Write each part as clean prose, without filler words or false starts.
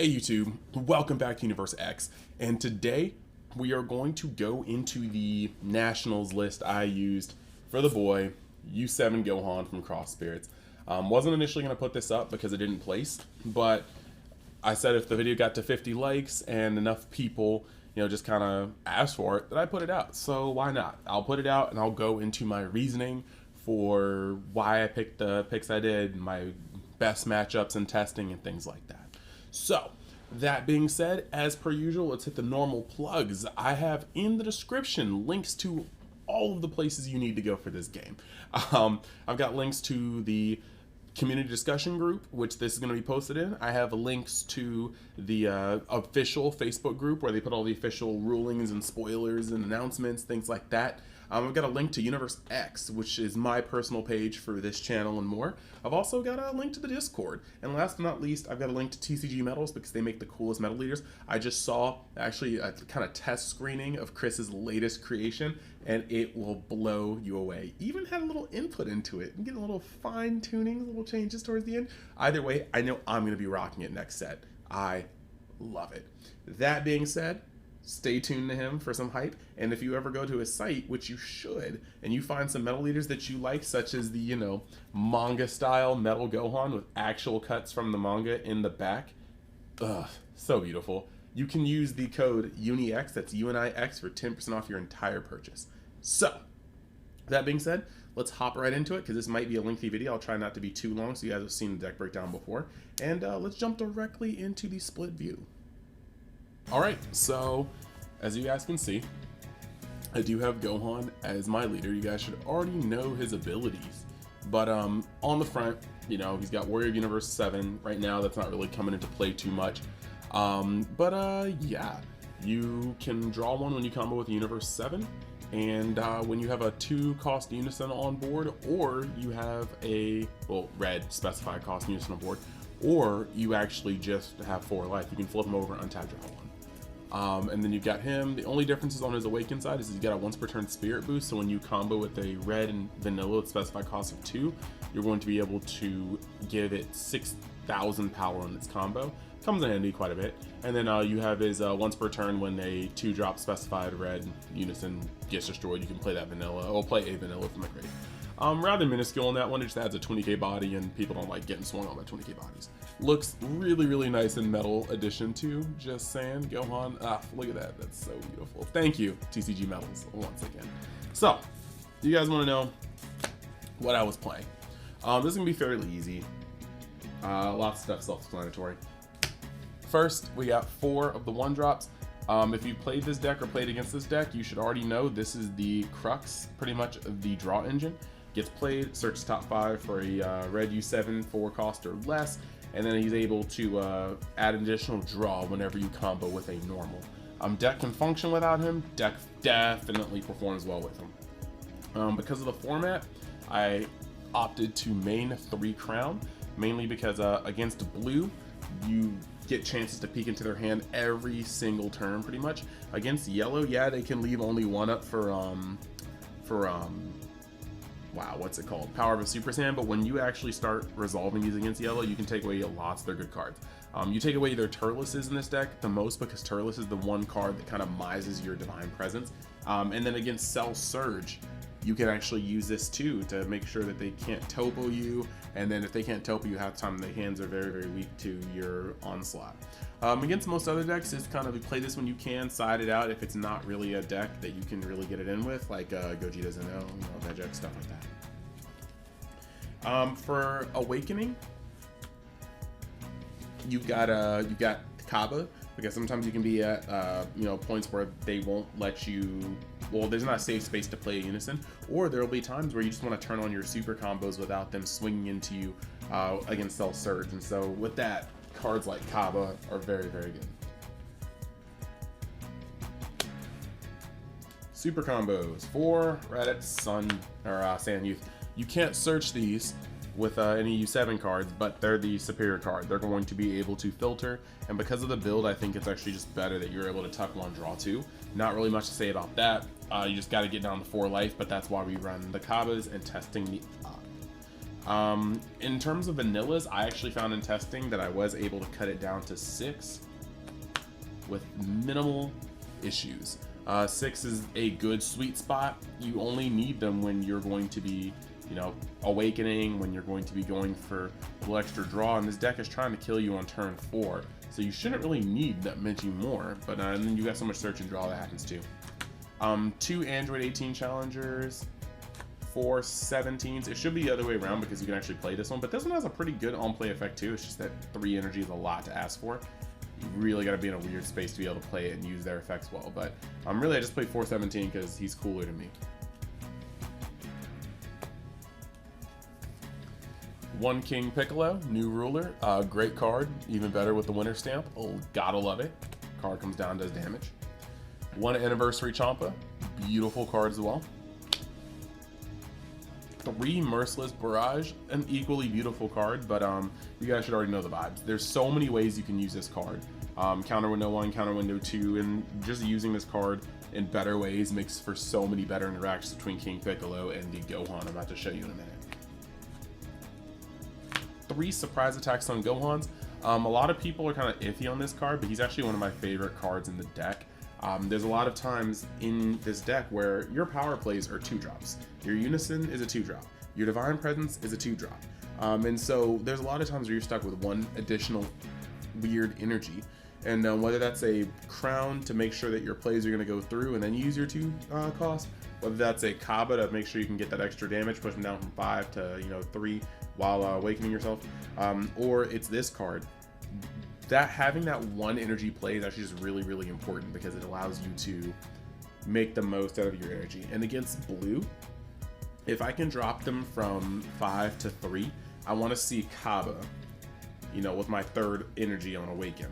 Hey YouTube, welcome back to Universe X, and today we are going to go into the nationals list I used for the boy U7 Gohan from Cross Spirits. Wasn't initially going to put this up because it didn't place, but I said if the video got to 50 likes and enough people, just kind of asked for it, that I put it out. So why not? I'll put it out and I'll go into my reasoning for why I picked the picks I did, my best matchups and testing and things like that. So, that being said, as per usual, let's hit the normal plugs. I have in the description links to all of the places you need to go for this game. I've got links to the community discussion group, which this is going to be posted in. I have links to the official Facebook group where they put all the official rulings and spoilers and announcements, things like that. I've got a link to Universe X, which is my personal page for this channel and more. I've also got a link to the Discord. And last but not least, I've got a link to TCGMetalZ because they make the coolest metal leaders. I just saw actually a kind of test screening of Chris's latest creation, and it will blow you away. Even had a little input into it. I'm getting a little fine tuning, little changes towards the end. Either way, I know I'm going to be rocking it next set. I love it. That being said, stay tuned to him for some hype, and if you ever go to his site, which you should, and you find some metal leaders that you like, such as the, manga style Metal Gohan with actual cuts from the manga in the back, so beautiful, you can use the code UNIX, that's UNIX, for 10% off your entire purchase. So, that being said, let's hop right into it, because this might be a lengthy video. I'll try not to be too long, so you guys have seen the deck breakdown before, and let's jump directly into the split view. Alright, so as you guys can see, I do have Gohan as my leader. You guys should already know his abilities. But on the front, he's got Warrior Universe 7. Right now, that's not really coming into play too much. Yeah, you can draw one when you combo with Universe 7. And when you have a 2-cost Unison on board, or you have a, red specified cost Unison on board, or you actually just have 4 life, you can flip him over, untap, draw 1. And then you've got him. The only differences on his Awakened side is he's got a once per turn spirit boost, so when you combo with a red and vanilla with specified cost of 2, you're going to be able to give it 6,000 power on its combo. Comes in handy quite a bit. And then you have his once per turn when a 2-drop specified red Unison gets destroyed, you can play that vanilla, or play a vanilla from the grave. Rather minuscule on that one, it just adds a 20k body, and people don't like getting swung on by 20k bodies. Looks really, really nice in Metal Edition too, just saying. Gohan, look at that, that's so beautiful. Thank you, TCGMetalZ, once again. So, you guys want to know what I was playing. This is going to be fairly easy. Lots of stuff self-explanatory. First, we got 4 of the 1-drops. If you played this deck or played against this deck, you should already know this is the crux, pretty much, of the draw engine. Gets played, searches top 5 for a red U7 4 cost or less, and then he's able to add an additional draw whenever you combo with a normal. Deck can function without him, deck definitely performs well with him. Because of the format, I opted to main 3 Crown, mainly because against blue, you get chances to peek into their hand every single turn pretty much. Against yellow, yeah, they can leave only 1 up for wow, what's it called? Power of a Super Saiyan, but when you actually start resolving these against yellow, you can take away lots of their good cards. You take away their Turles in this deck the most, because Turles is the one card that kind of mises your Divine Presence. And then against Cell Surge, you can actually use this too to make sure that they can't topo you, and then if they can't topo you half the time, the hands are very, very weak to your onslaught. Against most other decks, it's kind of play this when you can, side it out if it's not really a deck that you can really get it in with, like Gogeta Zeno, Vegeta, stuff like that. For Awakening, you've got Kaba, because sometimes you can be at points where they won't let you, there's not a safe space to play a Unison, or there will be times where you just want to turn on your super combos without them swinging into you against Cell Surge, and so with that, cards like Kaba are very, very good. Super combos for Raditz, Sun, or Sand Youth. You can't search these with any U7 cards, but they're the superior card. They're going to be able to filter, and because of the build, I think it's actually just better that you're able to tuck 1, draw 2. Not really much to say about that. You just got to get down to 4 life, but that's why we run the Kabas and testing the In terms of vanillas, I actually found in testing that I was able to cut it down to 6 with minimal issues. 6 is a good sweet spot. You only need them when you're going to be, you know, awakening, when you're going to be going for a little extra draw, and this deck is trying to kill you on turn 4. So you shouldn't really need that many more, but and then you got so much search and draw that happens too. 2 Android 18 challengers, 4 17s. It should be the other way around because you can actually play this one, but this one has a pretty good on-play effect too. It's just that 3 energy is a lot to ask for. You really got to be in a weird space to be able to play it and use their effects well, but really I just played 4 17 because he's cooler to me. 1 King Piccolo, new ruler, great card, even better with the winter stamp. Oh, gotta love it. Card comes down, does damage. 1 Anniversary Champa, beautiful card as well. 3 Merciless Barrage, an equally beautiful card, but you guys should already know the vibes. There's so many ways you can use this card. Counter window 1, counter window 2, and just using this card in better ways makes for so many better interactions between King Piccolo and the Gohan I'm about to show you in a minute. 3 surprise attacks on Gohans. A lot of people are kind of iffy on this card, but he's actually one of my favorite cards in the deck. There's a lot of times in this deck where your power plays are 2-drops. Your Unison is a 2-drop. Your Divine Presence is a 2-drop. And so there's a lot of times where you're stuck with 1 additional weird energy. And whether that's a crown to make sure that your plays are going to go through and then you use your 2 cost, whether that's a Kaba to make sure you can get that extra damage, push them down from 5 to 3 while awakening yourself, or it's this card. That having that 1 energy play is actually just really, really important because it allows you to make the most out of your energy. And against blue, if I can drop them from 5 to 3, I want to see Kaba, with my 3rd energy on awaken.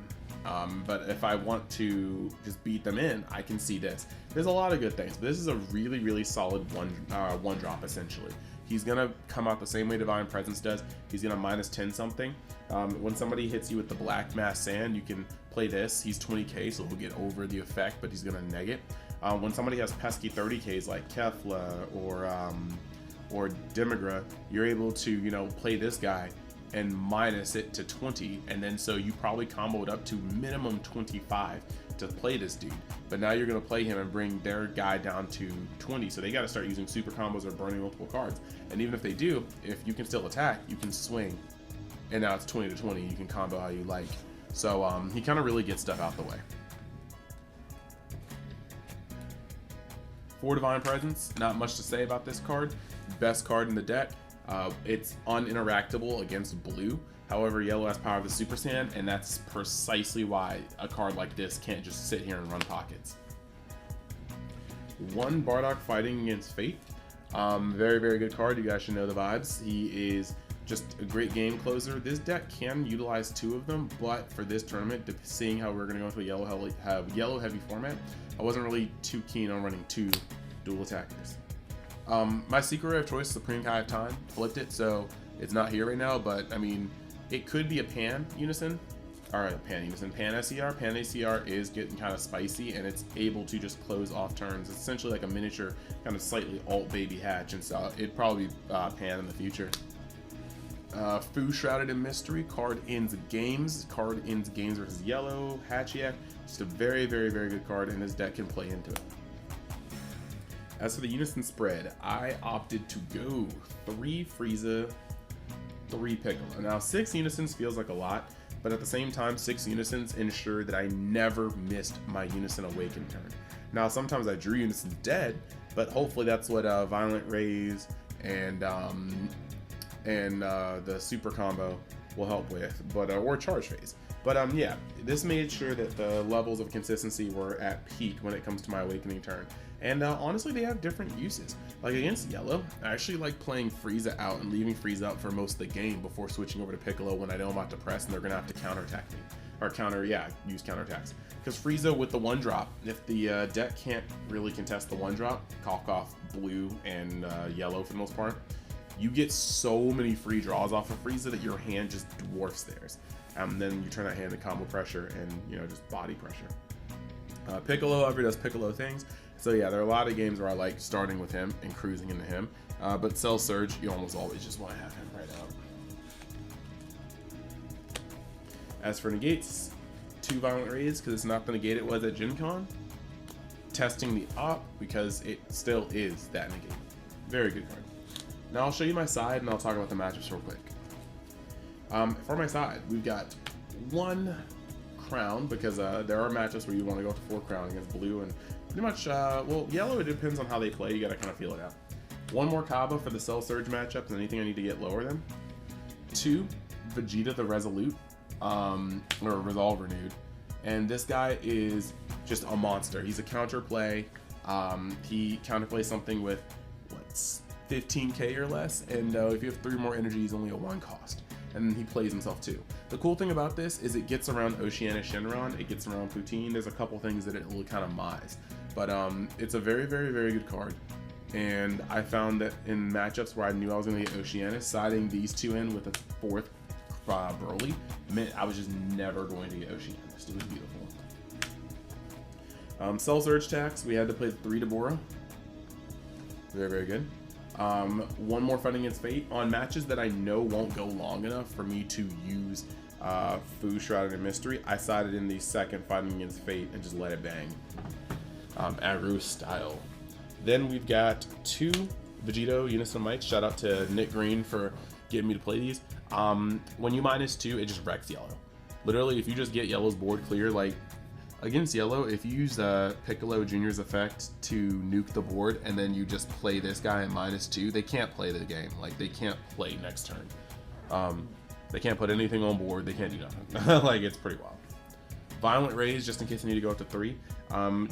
But if I want to just beat them in, I can see this. There's a lot of good things, but this is a really, really solid one drop essentially. He's gonna come out the same way Divine Presence does. He's gonna -10 something. When somebody hits you with the Black Mass Sand, you can play this. He's 20k, so he'll get over the effect, but he's gonna neg it. When somebody has pesky 30ks like Kefla or Demigra, you're able to play this guy and minus it to 20, and then so you probably comboed up to minimum 25 to play this dude. But now you're gonna play him and bring their guy down to 20, so they gotta start using super combos or burning multiple cards. And even if they do, if you can still attack, you can swing, and now it's 20 to 20, you can combo how you like. So he kind of really gets stuff out the way. 4 Divine Presence, not much to say about this card. Best card in the deck. It's uninteractable against blue. However, yellow has power of the Super Sand, and that's precisely why a card like this can't just sit here and run pockets. 1 Bardock Fighting Against Fate. Very, very good card. You guys should know the vibes. He is just a great game closer. This deck can utilize 2 of them, but for this tournament, seeing how we're going to go into a yellow heavy format, I wasn't really too keen on running 2 dual attackers. My secret ray of choice, Supreme Kai of Time, flipped it, so it's not here right now, but I mean, it could be a Pan Unison, or a Pan Unison, Pan SER. Pan SER is getting kind of spicy, and it's able to just close off turns. It's essentially like a miniature, kind of slightly alt baby hatch, and so it'd probably be Pan in the future. Fu Shrouded in Mystery, card ends games. Card ends games versus yellow, Hatchiak. Just a very, very, very good card, and his deck can play into it. As for the Unison spread, I opted to go 3 Frieza, 3 Piccolo. Now 6 Unisons feels like a lot, but at the same time 6 Unisons ensure that I never missed my Unison Awaken turn. Now sometimes I drew Unisons dead, but hopefully that's what Violent Rays and the super combo will help with, but or Charge Phase. But yeah, this made sure that the levels of consistency were at peak when it comes to my Awakening turn. And honestly, they have different uses. Like against yellow, I actually like playing Frieza out and leaving Frieza out for most of the game before switching over to Piccolo when I know I'm about to press and they're gonna have to counterattack me. Or use counterattacks. Because Frieza with the 1-drop, if the deck can't really contest the 1-drop, cough off blue and yellow for the most part, you get so many free draws off of Frieza that your hand just dwarfs theirs. Then you turn that hand to combo pressure and just body pressure. Piccolo, however, does Piccolo things. So yeah, there are a lot of games where I like starting with him and cruising into him. But Cell Surge, you almost always just want to have him right out. As for negates, 2 Violent Rays because it's not the negate it was at Gen Con. Testing the op because it still is that negate. Very good card. Now I'll show you my side and I'll talk about the matchups real quick. For my side, we've got 1 crown because there are matchups where you want to go to 4 crown against blue and pretty much, well, yellow, it depends on how they play. You got to kind of feel it out. 1 more Kaba for the Cell Surge matchup and anything I need to get lower than. 2, Vegeta the Resolute, or Resolve Renewed. And this guy is just a monster. He's a counterplay. He counterplays something with, what's 15k or less, and if you have 3 more energy, he's only a 1 cost. And he plays himself too. The cool thing about this is it gets around Oceania Shenron, it gets around Poutine. There's a couple things that it will kind of mize. But it's a very, very, very good card. And I found that in matchups where I knew I was going to get Oceania, siding these 2 in with a 4th Broly meant I was just never going to get Oceania. It was beautiful. Cell Surge tax, we had to play the 3 Deborah. Very, very good. 1 more Fighting Against Fate. On matches that I know won't go long enough for me to use Fu, Shrouded in Mystery, I sided in the 2nd Fighting Against Fate and just let it bang. Aggro style. Then we've got 2 Vegito Unison mics. Shout out to Nick Green for getting me to play these. When you -2, it just wrecks yellow. Literally, if you just get yellow's board clear, like against yellow, if you use Piccolo Jr.'s effect to nuke the board and then you just play this guy at -2, they can't play the game. Like, they can't play next turn. They can't put anything on board. They can't do nothing. Like, it's pretty wild. Violent Rays, just in case I need to go up to 3.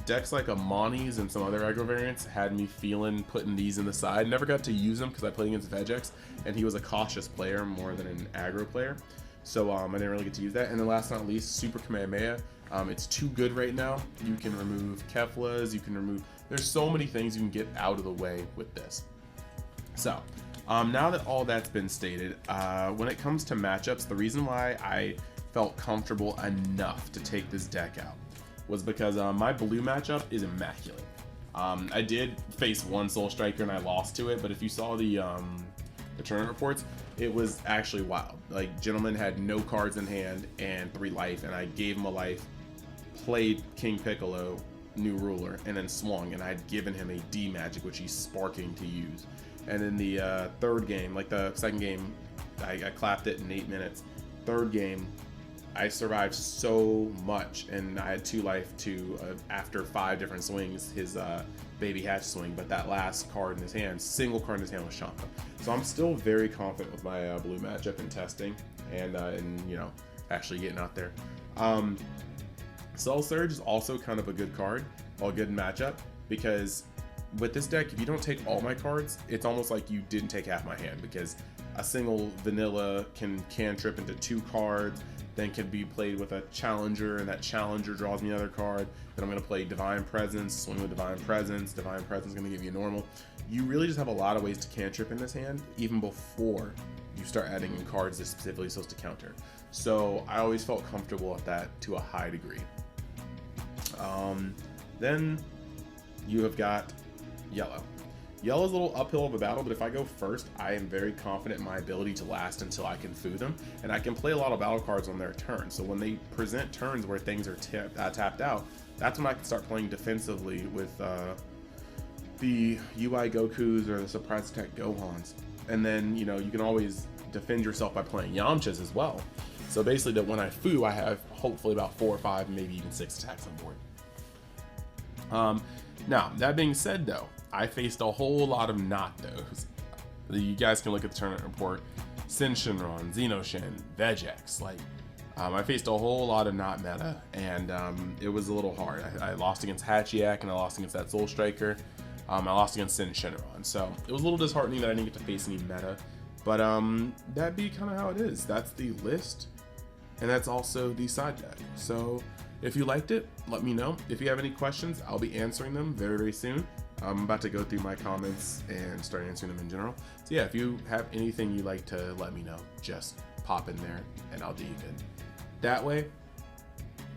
Decks like Amani's and some other aggro variants had me feeling putting these in the side. Never got to use them because I played against Vegex, and he was a cautious player more than an aggro player. So I didn't really get to use that. And then last but not least, Super Kamehameha. It's too good right now. You can remove Keflas, you can remove, there's so many things you can get out of the way with this. So, now that all that's been stated, when it comes to matchups, the reason why I felt comfortable enough to take this deck out was because my blue matchup is immaculate. I did face 1 Soul Striker and I lost to it, but if you saw the tournament reports, it was actually wild. Like, Gentleman had no cards in hand and 3 life, and I gave him a life, played King Piccolo, New Ruler, and then swung, and I had given him a D magic, which he's sparking to use. And in the 3rd game, like the 2nd game, I clapped it in 8 minutes. 3rd game, I survived so much, and I had 2 life to, after 5 different swings, his Baby Hatch swing, but that last card in his hand, single card in his hand, was Shampoo. So I'm still very confident with my blue matchup in testing and you know, actually getting out there. Cell Surge is also kind of a good card, a good matchup, because with this deck, if you don't take all my cards, it's almost like you didn't take half my hand, because a single vanilla can cantrip into 2 cards, then can be played with a challenger, and that challenger draws me another card. Then I'm going to play Divine Presence, swing with Divine Presence. Divine Presence is going to give you a normal. You really just have a lot of ways to cantrip in this hand, even before you start adding in cards that specifically supposed to counter. So I always felt comfortable with that to a high degree. Then you have got Yellow. Yellow's a little uphill of a battle, but if I go first, I am very confident in my ability to last until I can foo them, and I can play a lot of battle cards on their turn. So when they present turns where things are tapped out, that's when I can start playing defensively with the UI Gokus or the Surprise Attack Gohans. And then, you know, you can always defend yourself by playing Yamchas as well. So basically, that when I foo, I have hopefully about 4 or 5, maybe even 6 attacks on board. Now, that being said, though, I faced a whole lot of not those. You guys can look at the tournament report. Sin Shinron, Xenoshin, Vegex, like, I faced a whole lot of not meta, and it was a little hard. I lost against Hachiak, and I lost against that Soul Striker. I lost against Sin Shinron, so it was a little disheartening that I didn't get to face any meta, but that'd be kind of how it is. That's the list, and that's also the side deck. So if you liked it, let me know. If you have any questions, I'll be answering them very, very soon. I'm about to go through my comments and start answering them in general. So yeah, if you have anything you'd like to let me know, just pop in there and I'll do you good. That way,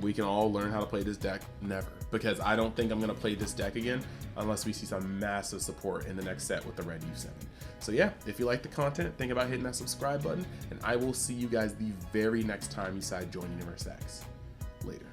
we can all learn how to play this deck. Never, because I don't think I'm going to play this deck again unless we see some massive support in the next set with the red U7. So yeah, if you like the content, think about hitting that subscribe button, and I will see you guys the very next time you decide to join Universe X. Later.